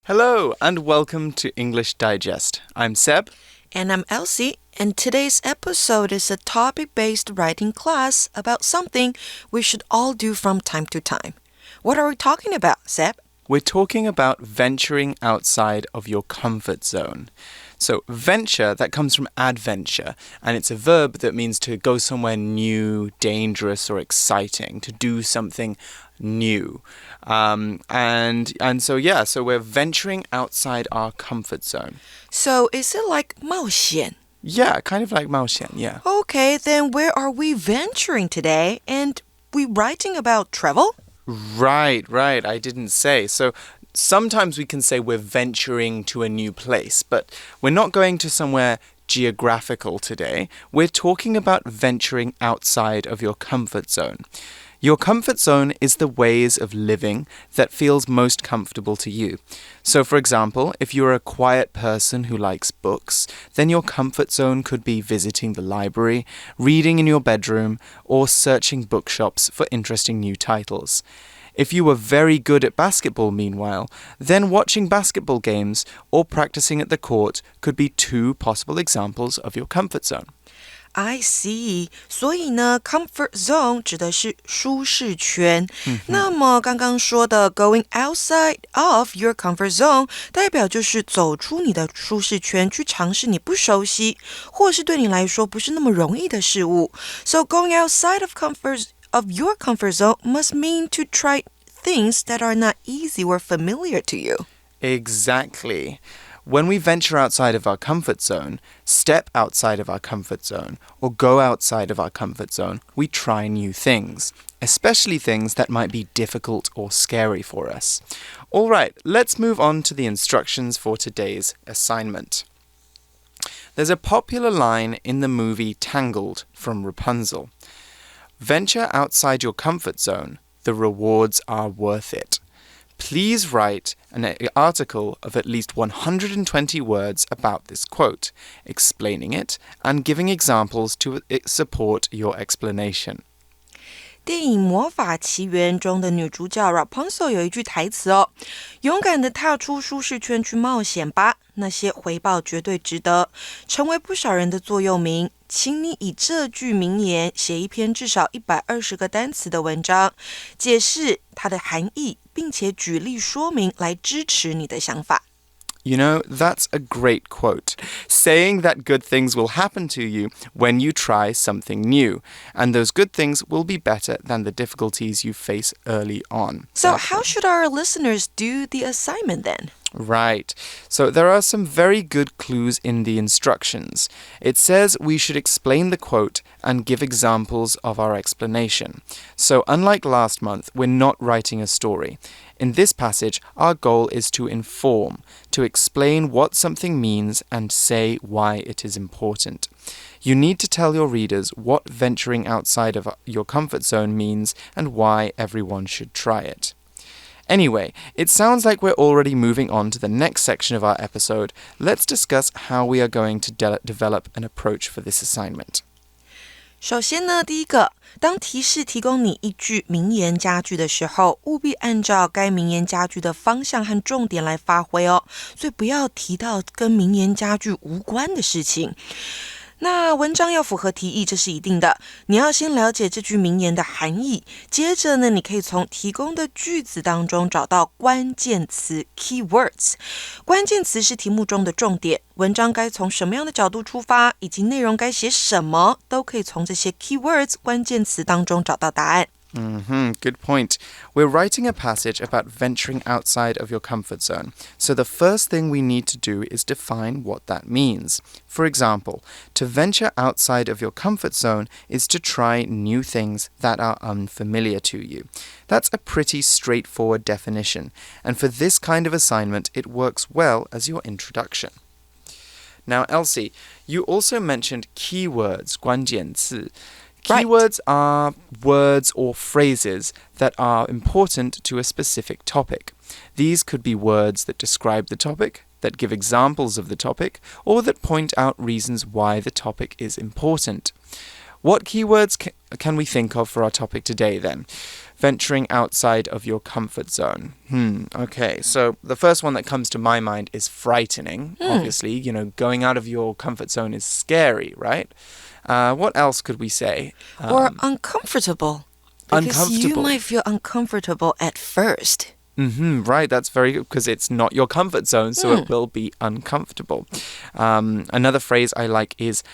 Hello and welcome to English Digest. I'm Seb. And I'm Elsie, and today's episode is a topic-based writing class about something we should all do from time to time. What are we talking about, Seb? We're talking about venturing outside of your comfort zone. So venture, that comes from adventure, and it's a verb that means to go somewhere new, dangerous, or exciting, to do something new. So we're venturing outside our comfort zone. So is it like 冒险? Yeah, kind of like 冒险, yeah. Okay, then where are we venturing today? And we writing about travel? Right, I didn't say. So sometimes we can say we're venturing to a new place, but we're not going to somewhere geographical today. We're talking about venturing outside of your comfort zone. Your comfort zone is the ways of living that feels most comfortable to you. So, for example, if you're a quiet person who likes books, then your comfort zone could be visiting the library, reading in your bedroom, or searching bookshops for interesting new titles. If you were very good at basketball, meanwhile, then watching basketball games or practicing at the court could be two possible examples of your comfort zone. I see. 所以呢 comfort zone 指的是舒适圈。那么刚刚说的 going outside of your comfort zone 代表就是走出你的舒适圈，去尝试你不熟悉或是对你来说不是那么容易的事物。So going outside of your comfort zone must mean to try things that are not easy or familiar to you. Exactly. When we venture outside of our comfort zone, step outside of our comfort zone, or go outside of our comfort zone, we try new things, especially things that might be difficult or scary for us. All right, let's move on to the instructions for today's assignment. There's a popular line in the movie Tangled from Rapunzel. Venture outside your comfort zone. The rewards are worth it. Please write an article of at least 120 words about this quote, explaining it and giving examples to support your explanation. 电影《魔法奇缘》中的女主角 Rapunzel 有一句台词哦，勇敢地踏出舒适圈去冒险吧，那些回报绝对值得，成为不少人的座右铭。请你以这句名言写一篇至少120个单词的文章，解释它的含义，并且举例说明来支持你的想法。You know, that's a great quote. Saying that good things will happen to you when you try something new. And those good things will be better than the difficulties you face early on. So how should our listeners do the assignment then? Right. So there are some very good clues in the instructions. It says we should explain the quote and give examples of our explanation. So unlike last month, we're not writing a story. In this passage, our goal is to inform, to explain what something means and say why it is important. You need to tell your readers what venturing outside of your comfort zone means and why everyone should try it. Anyway, it sounds like we're already moving on to the next section of our episode. Let's discuss how we are going to develop an approach for this assignment. 首先呢，第一个，当提示提供你一句名言佳句的时候，务必按照该名言佳句的方向和重点来发挥哦，所以不要提到跟名言佳句无关的事情。那文章要符合题意，这是一定的。你要先了解这句名言的含义，接着呢，你可以从提供的句子当中找到关键词 keywords。关键词是题目中的重点，文章该从什么样的角度出发，以及内容该写什么，都可以从这些 keywords 关键词当中找到答案。Good point. We're writing a passage about venturing outside of your comfort zone. So the first thing we need to do is define what that means. For example, to venture outside of your comfort zone is to try new things that are unfamiliar to you. That's a pretty straightforward definition. And for this kind of assignment, it works well as your introduction. Now, Elsie, you also mentioned keywords, 关键字. Keywords are words or phrases that are important to a specific topic. These could be words that describe the topic, that give examples of the topic, or that point out reasons why the topic is important. What keywords can we think of for our topic today then? Venturing outside of your comfort zone. Okay, so the first one that comes to my mind is frightening. Obviously, going out of your comfort zone is scary, right? What else could we say? Or uncomfortable. Because you might feel uncomfortable at first. Right, that's very good because it's not your comfort zone, so it will be uncomfortable. Another phrase I like is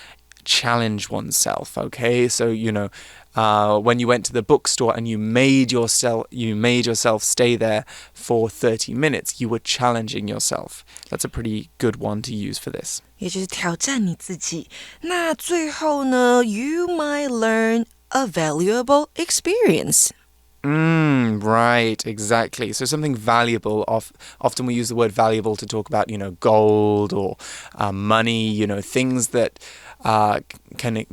challenge oneself, okay? So, when you went to the bookstore and you made yourself stay there for 30 minutes, you were challenging yourself. That's a pretty good one to use for this. 也就是挑战你自己。那最后呢 you might learn a valuable experience. Right, exactly. So something valuable, often we use the word valuable to talk about, gold or money, things that can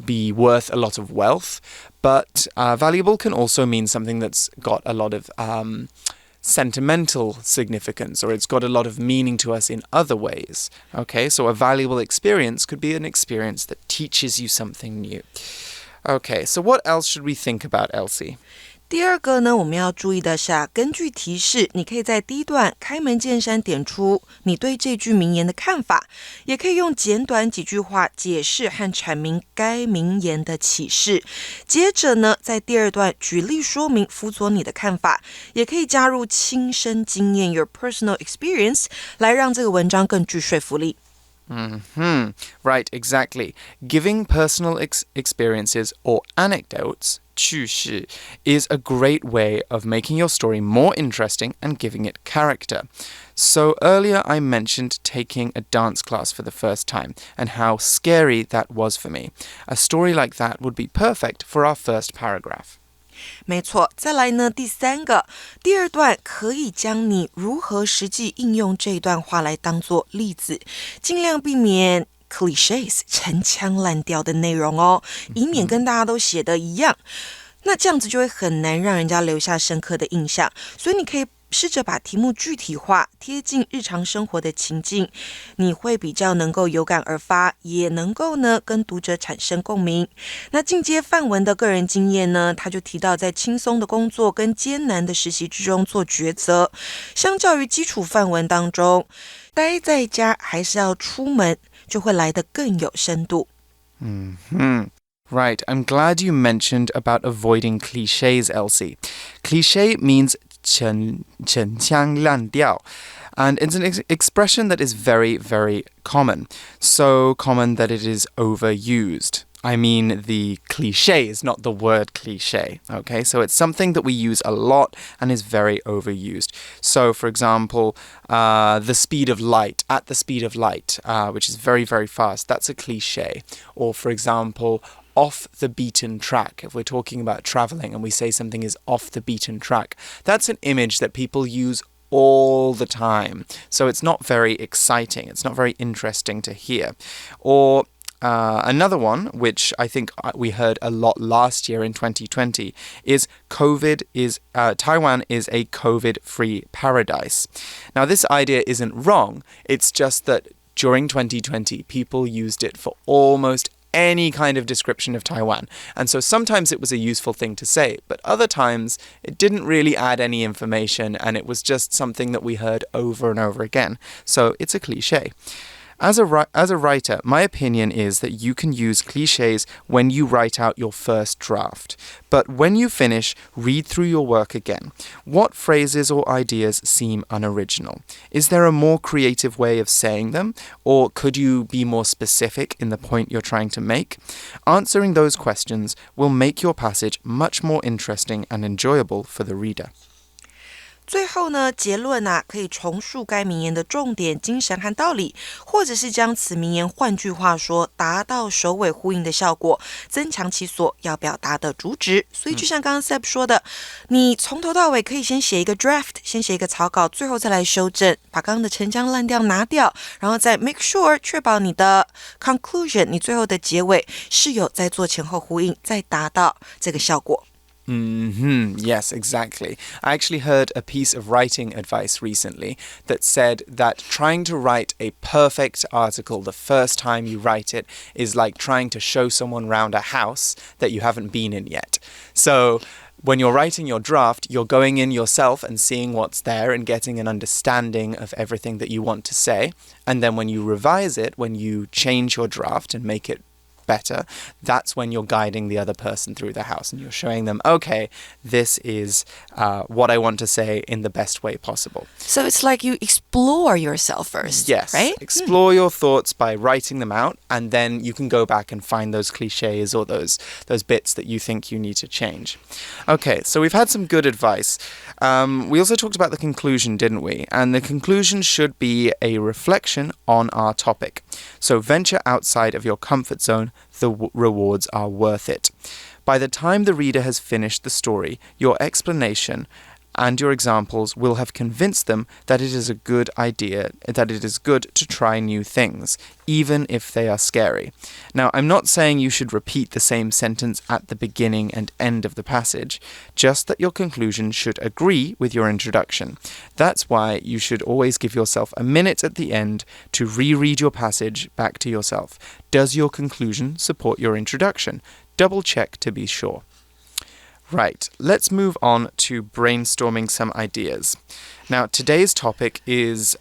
be worth a lot of wealth. But valuable can also mean something that's got a lot of sentimental significance, or it's got a lot of meaning to us in other ways. Okay, so a valuable experience could be an experience that teaches you something new. Okay, so what else should we think about, Elsie? 第二个呢，我们要注意的是根据提示，你可以在第一段开门见山点出你对这句名言的看法，也可以用简短几句话解释和阐明该名言的启示。接着呢，在第二段举例说明辅佐你的看法，也可以加入亲身经验 your personal experience 来让这个文章更具说服力。Right, exactly. Giving personal experiences or anecdotes, 趣事, is a great way of making your story more interesting and giving it character. So earlier I mentioned taking a dance class for the first time and how scary that was for me. A story like that would be perfect for our first paragraph. 没错，再来呢，第三个，第二段可以将你如何实际应用这段话来当作例子，尽量避免 cliches 陈腔滥调的内容哦，以免跟大家都写的一样，那这样子就会很难让人家留下深刻的印象，所以你可以试着把题目具体化，贴近日常生活的情境，你会比较能够有感而发，也能够呢跟读者产生共鸣。那进阶范文的个人经验呢，他就提到在轻松的工作跟艰难的实习之中做抉择，相较于基础范文当中，待在家还是要出门，就会来得更有深度。Right, I'm glad you mentioned about avoiding cliches, Elsie. Cliché means 陈腔滥调, and it's an expression that is very, very common. So common that it is overused. I mean the cliches, not the word cliché. Okay, so it's something that we use a lot and is very overused. So, for example, the speed of light, at the speed of light, which is very, very fast, that's a cliché. Or, for example, off the beaten track. If we're talking about traveling and we say something is off the beaten track, that's an image that people use all the time. So it's not very exciting. It's not very interesting to hear. Or another one, which I think we heard a lot last year in 2020, is Taiwan is a COVID-free paradise. Now, this idea isn't wrong. It's just that during 2020, people used it for almost any kind of description of Taiwan. And so sometimes it was a useful thing to say, but other times it didn't really add any information and it was just something that we heard over and over again. So it's a cliché. As a writer, my opinion is that you can use cliches when you write out your first draft. But when you finish, read through your work again. What phrases or ideas seem unoriginal? Is there a more creative way of saying them? Or could you be more specific in the point you're trying to make? Answering those questions will make your passage much more interesting and enjoyable for the reader. 最后呢，结论可以重述该名言的重点、精神和道理，或者是将此名言换句话说，达到首尾呼应的效果，增强其所要表达的主旨。所以就像刚刚 Seb 说的，你从头到尾可以先写一个 draft， 先写一个草稿，最后再来修正，把刚刚的陈腔滥调拿掉，然后再 make sure 确保你的 conclusion， 你最后的结尾是有在做前后呼应，再达到这个效果。Yes, exactly. I actually heard a piece of writing advice recently that said that trying to write a perfect article the first time you write it is like trying to show someone around a house that you haven't been in yet. So when you're writing your draft, you're going in yourself and seeing what's there and getting an understanding of everything that you want to say. And then when you revise it, when you change your draft and make it better, that's when you're guiding the other person through the house and you're showing them, okay, this is what I want to say in the best way possible. So it's like you explore yourself first, yes, right? Explore your thoughts by writing them out, and then you can go back and find those cliches or those bits that you think you need to change. Okay, so we've had some good advice. We also talked about the conclusion, didn't we? And the conclusion should be a reflection on our topic. So venture outside of your comfort zone. The rewards are worth it. By the time the reader has finished the story, your explanation and your examples will have convinced them that it is a good idea, that it is good to try new things, even if they are scary. Now, I'm not saying you should repeat the same sentence at the beginning and end of the passage, just that your conclusion should agree with your introduction. That's why you should always give yourself a minute at the end to reread your passage back to yourself. Does your conclusion support your introduction? Double check to be sure. Right, let's move on to brainstorming some ideas. Now, today's topic is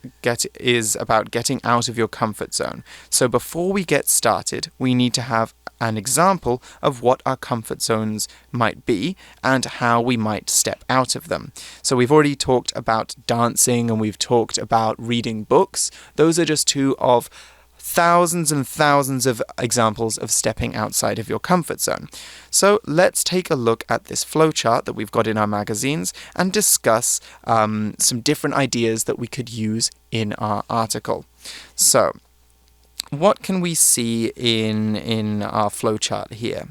about getting out of your comfort zone. So before we get started, we need to have an example of what our comfort zones might be and how we might step out of them. So we've already talked about dancing and we've talked about reading books. Those are just two of thousands and thousands of examples of stepping outside of your comfort zone. So let's take a look at this flowchart that we've got in our magazines and discuss some different ideas that we could use in our article. So what can we see in our flowchart here?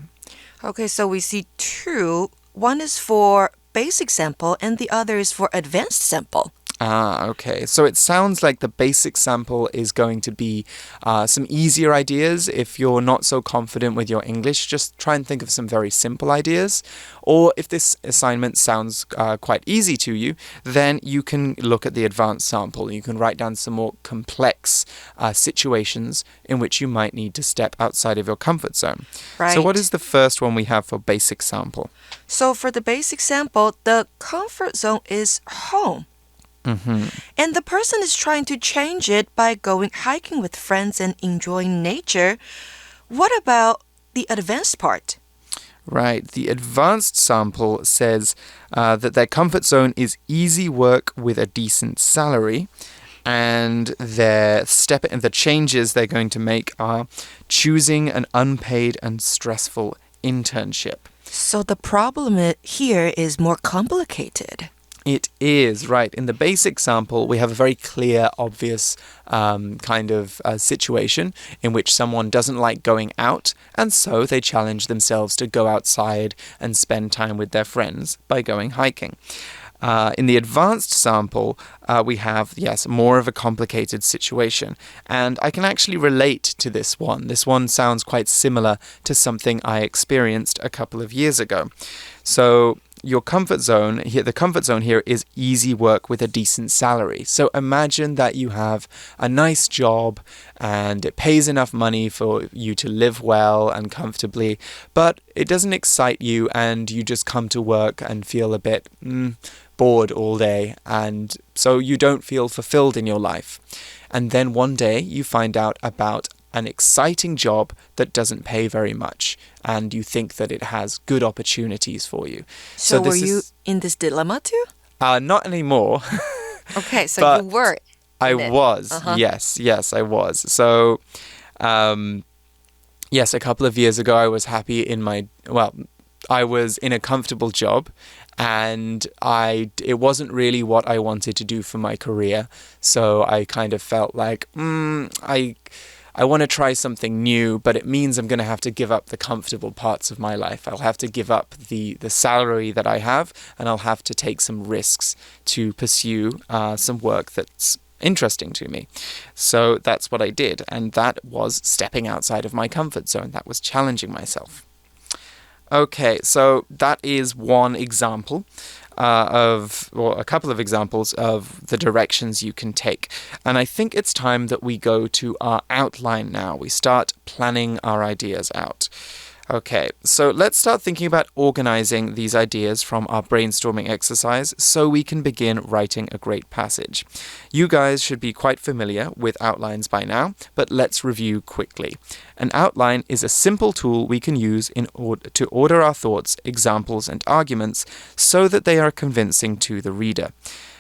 Okay, so we see two. One is for basic sample and the other is for advanced sample. Okay. So it sounds like the basic sample is going to be some easier ideas. If you're not so confident with your English, just try and think of some very simple ideas. Or if this assignment sounds quite easy to you, then you can look at the advanced sample. You can write down some more complex situations in which you might need to step outside of your comfort zone. Right. So what is the first one we have for basic sample? So for the basic sample, the comfort zone is home. And the person is trying to change it by going hiking with friends and enjoying nature. What about the advanced part? Right. The advanced sample says that their comfort zone is easy work with a decent salary. And the changes they're going to make are choosing an unpaid and stressful internship. So the problem here is more complicated. It is, right. In the basic sample, we have a very clear, obvious kind of situation in which someone doesn't like going out, and so they challenge themselves to go outside and spend time with their friends by going hiking. In the advanced sample, we have, yes, more of a complicated situation. And I can actually relate to this one. This one sounds quite similar to something I experienced a couple of years ago. So your comfort zone here, the comfort zone here is easy work with a decent salary. So imagine that you have a nice job and it pays enough money for you to live well and comfortably, but it doesn't excite you and you just come to work and feel a bit bored all day, and so you don't feel fulfilled in your life. And then one day you find out about an exciting job that doesn't pay very much, and you think that it has good opportunities for you. So were you in this dilemma too? Not anymore. Okay, so you were. I was. Yes, I was. So, yes, a couple of years ago I was happy I was in a comfortable job, and it wasn't really what I wanted to do for my career. So I kind of felt like, I want to try something new, but it means I'm going to have to give up the comfortable parts of my life. I'll have to give up the salary that I have, and I'll have to take some risks to pursue some work that's interesting to me. So that's what I did, and that was stepping outside of my comfort zone. That was challenging myself. Okay, so that is one example or a couple of examples of the directions you can take. And I think it's time that we go to our outline now. We start planning our ideas out. Okay, so let's start thinking about organizing these ideas from our brainstorming exercise so we can begin writing a great passage. You guys should be quite familiar with outlines by now, but let's review quickly. An outline is a simple tool we can use to order our thoughts, examples, and arguments so that they are convincing to the reader.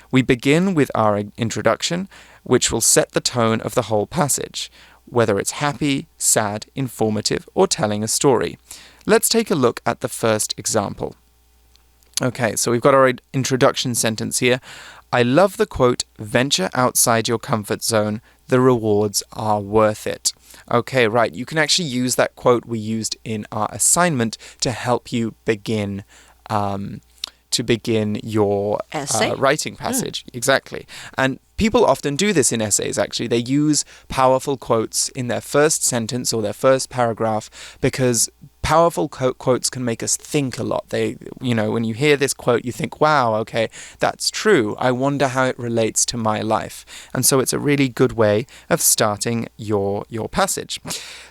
We begin with our introduction, which will set the tone of the whole passage, whether it's happy, sad, informative, or telling a story. Let's take a look at the first example. Okay, so we've got our introduction sentence here. I love the quote, venture outside your comfort zone. The rewards are worth it. Okay, right. You can actually use that quote we used in our assignment to help you begin your writing passage. Exactly. And people often do this in essays, actually. They use powerful quotes in their first sentence or their first paragraph because powerful quotes can make us think a lot. When you hear this quote, you think, wow, okay, that's true. I wonder how it relates to my life. And so it's a really good way of starting your passage.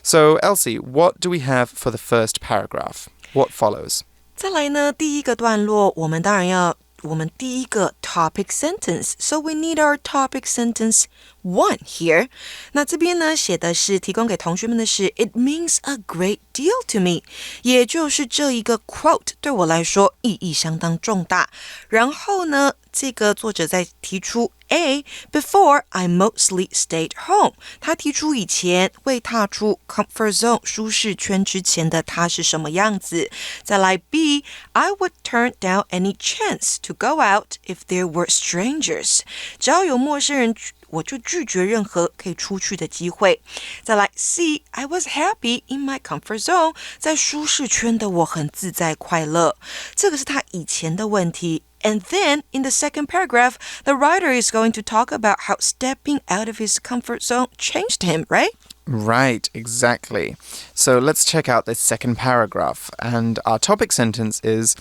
So, Elsie, what do we have for the first paragraph? What follows? 再来呢，第一个段落，我们当然要我们第一个 topic sentence. So we need our topic sentence 1 here. 那这边呢，写的是提供给同学们的是 It means a great deal to me. 也就是这一个 quote 对我来说意义相当重大。然后呢，这个作者在提出 A, before I mostly stayed home. 他提出以前未踏出 comfort zone 舒适圈之前的他是什么样子。再来 B, I would turn down any chance to go out if there were strangers. 只要有陌生人，我就拒绝任何可以出去的机会。再来 C, I was happy in my comfort zone. 在舒适圈的我很自在快乐。这个是他以前的问题。And then, in the second paragraph, the writer is going to talk about how stepping out of his comfort zone changed him, right? Right, exactly. So let's check out this second paragraph. And our topic sentence is,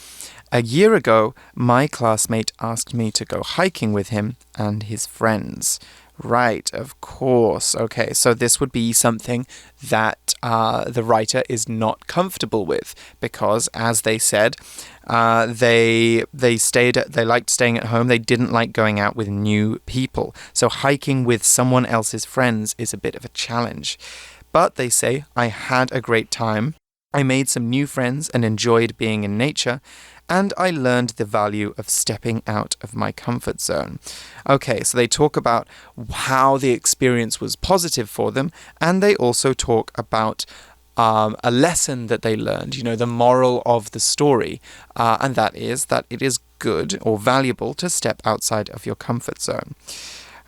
a year ago, my classmate asked me to go hiking with him and his friends. Right, of course. Okay, so this would be something that the writer is not comfortable with because, as they said, they liked staying at home. They didn't like going out with new people. So hiking with someone else's friends is a bit of a challenge. But they say, I had a great time. I made some new friends and enjoyed being in nature. And I learned the value of stepping out of my comfort zone. Okay, so they talk about how the experience was positive for them, and they also talk about a lesson that they learned, the moral of the story, and that is that it is good or valuable to step outside of your comfort zone.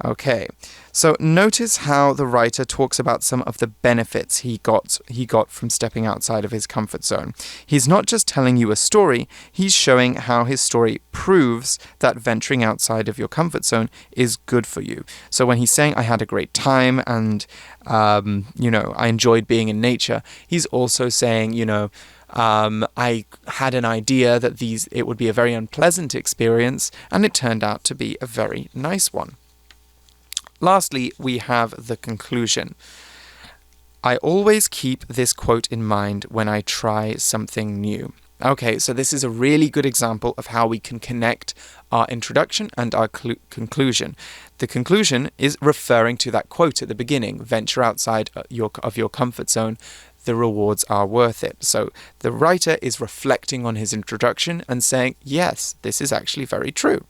Okay, so notice how the writer talks about some of the benefits he got from stepping outside of his comfort zone. He's not just telling you a story, he's showing how his story proves that venturing outside of your comfort zone is good for you. So when he's saying, I had a great time and, I enjoyed being in nature, he's also saying, I had an idea that it would be a very unpleasant experience, and it turned out to be a very nice one. Lastly, we have the conclusion. I always keep this quote in mind when I try something new. Okay, so this is a really good example of how we can connect our introduction and our conclusion. The conclusion is referring to that quote at the beginning, venture outside of your comfort zone. The rewards are worth it. So the writer is reflecting on his introduction and saying, yes, this is actually very true.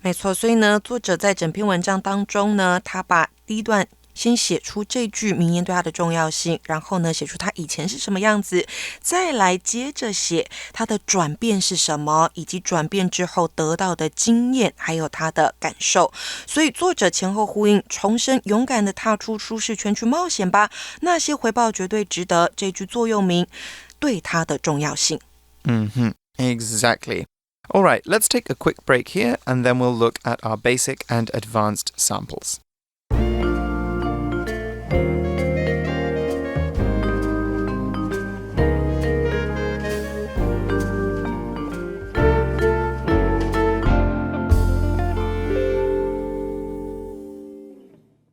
没错，所以呢，作者在整篇文章当中呢，他把第一段先写出这句名言对他的重要性，然后呢，写出他以前是什么样子，再来接着写他的转变是什么，以及转变之后得到的经验，还有他的感受。所以作者前后呼应，重申勇敢的踏出舒适圈去冒险吧，那些回报绝对值得。这句座右铭对他的重要性。Exactly. All right, let's take a quick break here, and then we'll look at our basic and advanced samples.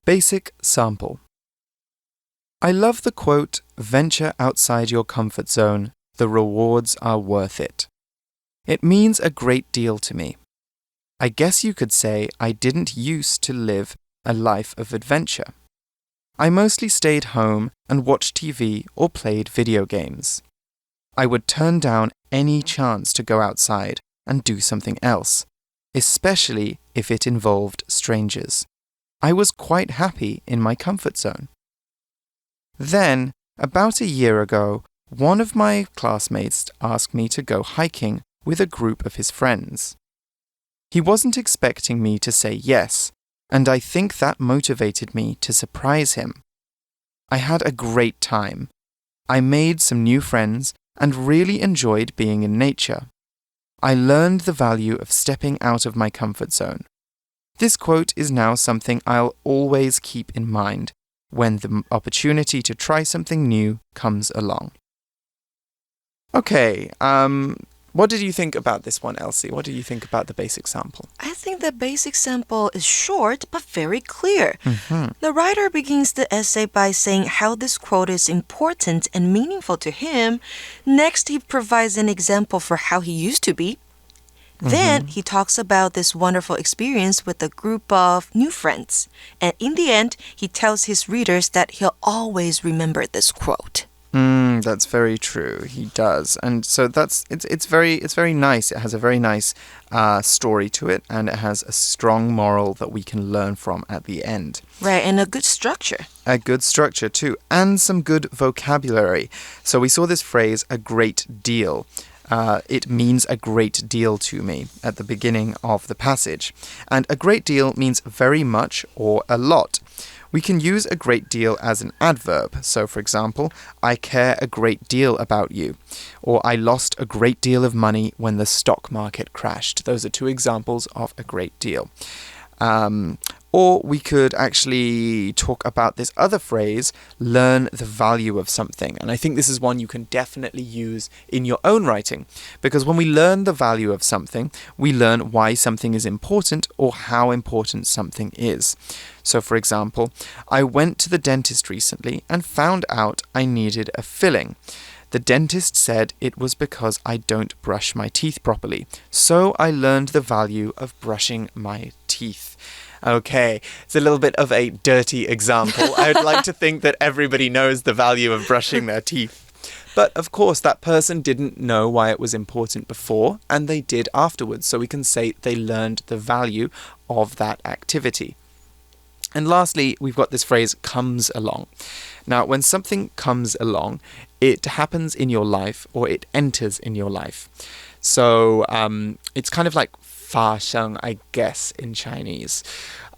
Basic sample. I love the quote, "Venture outside your comfort zone. The rewards are worth it." It means a great deal to me. I guess you could say I didn't used to live a life of adventure. I mostly stayed home and watched TV or played video games. I would turn down any chance to go outside and do something else, especially if it involved strangers. I was quite happy in my comfort zone. Then, about a year ago, one of my classmates asked me to go hiking with a group of his friends. He wasn't expecting me to say yes, and I think that motivated me to surprise him. I had a great time. I made some new friends and really enjoyed being in nature. I learned the value of stepping out of my comfort zone. This quote is now something I'll always keep in mind when the opportunity to try something new comes along. Okay, what did you think about this one, Elsie? What did you think about the basic sample? I think the basic sample is short but very clear. The writer begins the essay by saying how this quote is important and meaningful to him. Next, he provides an example for how he used to be. Then he talks about this wonderful experience with a group of new friends. And in the end, he tells his readers that he'll always remember this quote. That's very true. He does. And so it's very nice. It has a very nice story to it, and it has a strong moral that we can learn from at the end. Right, and a good structure. A good structure too, and some good vocabulary. So we saw this phrase, a great deal. It means a great deal to me at the beginning of the passage. And a great deal means very much or a lot. We can use a great deal as an adverb. So, for example, I care a great deal about you. Or I lost a great deal of money when the stock market crashed. Those are two examples of a great deal. Or we could actually talk about this other phrase, learn the value of something. And I think this is one you can definitely use in your own writing. Because when we learn the value of something, we learn why something is important or how important something is. So, for example, I went to the dentist recently and found out I needed a filling. The dentist said it was because I don't brush my teeth properly. So I learned the value of brushing my teeth. Okay, it's a little bit of a dirty example. I would like to think that everybody knows the value of brushing their teeth. But of course, that person didn't know why it was important before, and they did afterwards. So we can say they learned the value of that activity. And lastly, we've got this phrase, comes along. Now, when something comes along, it happens in your life or it enters in your life. So it's kind of like 发生, I guess, in Chinese.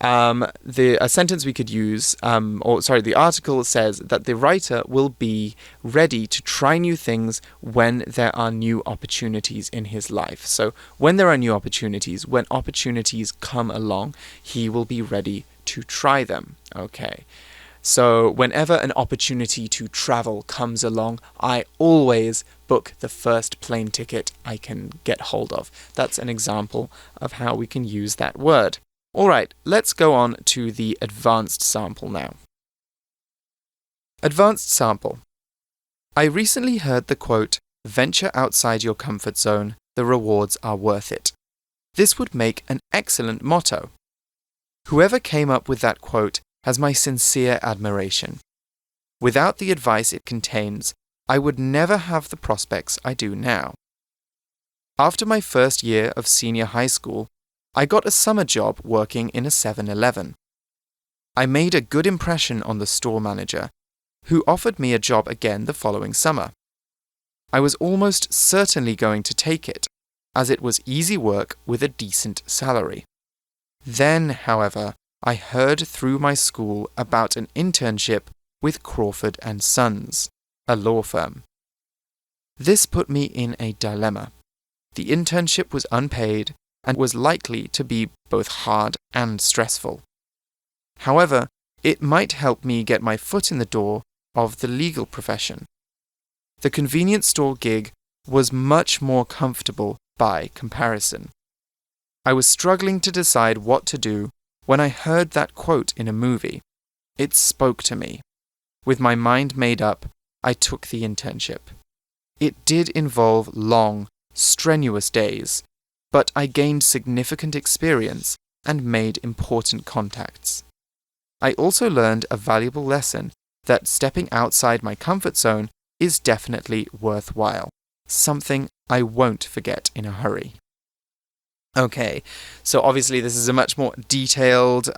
A sentence we could use, the article says that the writer will be ready to try new things when there are new opportunities in his life. So when there are new opportunities, when opportunities come along, he will be ready to try them. Okay. So whenever an opportunity to travel comes along, I always book the first plane ticket I can get hold of. That's an example of how we can use that word. All right, let's go on to the advanced sample now. Advanced sample. I recently heard the quote, "Venture outside your comfort zone. The rewards are worth it." This would make an excellent motto. Whoever came up with that quote has my sincere admiration. Without the advice it contains, I would never have the prospects I do now. After my first year of senior high school, I got a summer job working in a 7-Eleven. I made a good impression on the store manager, who offered me a job again the following summer. I was almost certainly going to take it, as it was easy work with a decent salary. Then, however, I heard through my school about an internship with Crawford & Sons, a law firm. This put me in a dilemma. The internship was unpaid and was likely to be both hard and stressful. However, it might help me get my foot in the door of the legal profession. The convenience store gig was much more comfortable by comparison. I was struggling to decide what to do when I heard that quote in a movie. It spoke to me. With my mind made up, I took the internship. It did involve long, strenuous days, but I gained significant experience and made important contacts. I also learned a valuable lesson that stepping outside my comfort zone is definitely worthwhile, something I won't forget in a hurry. Okay, so obviously this is a much more detailed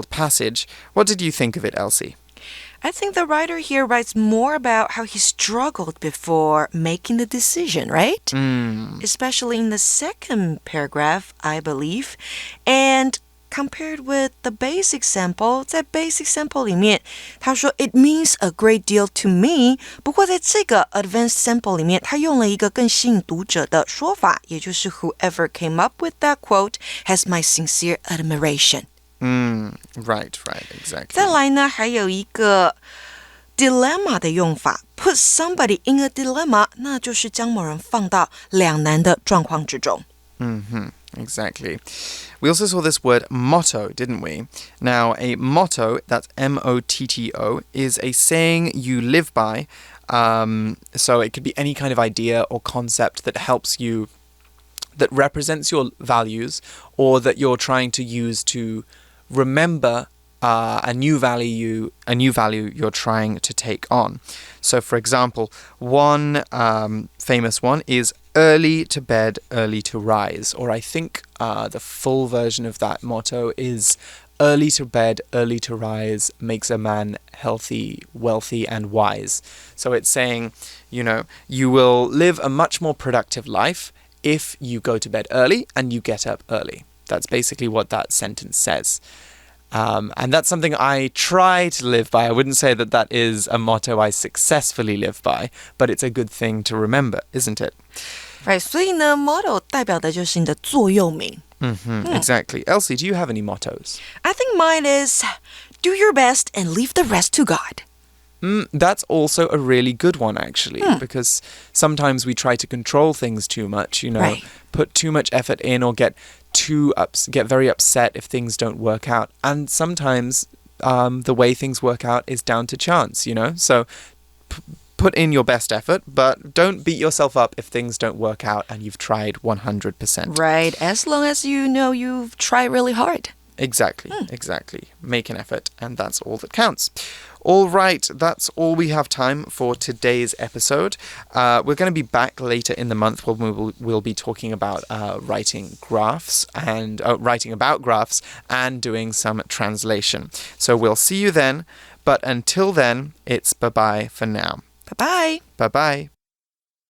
passage. What did you think of it, Elsie? I think the writer here writes more about how he struggled before making the decision, right? Especially in the second paragraph, I believe. And compared with the basic sample, 在 basic sample 里面，他说 It means a great deal to me. 不过在这个 advanced sample 里面，他用了一个更吸引读者的说法，也就是 Whoever came up with that quote has my sincere admiration. Right, exactly. 再来呢，还有一个 dilemma 的用法 ，put somebody in a dilemma， 那就是将某人放到两难的状况之中。Exactly. We also saw this word motto, didn't we? Now, a motto, that's M-O-T-T-O, is a saying you live by. So it could be any kind of idea or concept that helps you, that represents your values, or that you're trying to use to remember a new value you're trying to take on. So, for example, one famous one is early to bed, early to rise. Or I think the full version of that motto is early to bed, early to rise makes a man healthy, wealthy, and wise. So it's saying, you will live a much more productive life if you go to bed early and you get up early. That's basically what that sentence says. And that's something I try to live by. I wouldn't say that that is a motto I successfully live by, but it's a good thing to remember, isn't it? Right, 所以呢 motto 代表的就是你的座右铭。Exactly. Elsie, do you have any mottos? I think mine is do your best and leave the rest to God. That's also a really good one, actually, because sometimes we try to control things too much, Right. put too much effort in or get very upset if things don't work out. And sometimes the way things work out is down to chance, So put in your best effort, but don't beat yourself up if things don't work out and you've tried 100%. Right, as long as you know you've tried really hard. Exactly. Make an effort, and that's all that counts. All right, that's all we have time for today's episode. We're going to be back later in the month when we'll be talking about writing graphs and writing about graphs and doing some translation. So we'll see you then, but until then, it's bye-bye for now. Bye-bye. Bye-bye.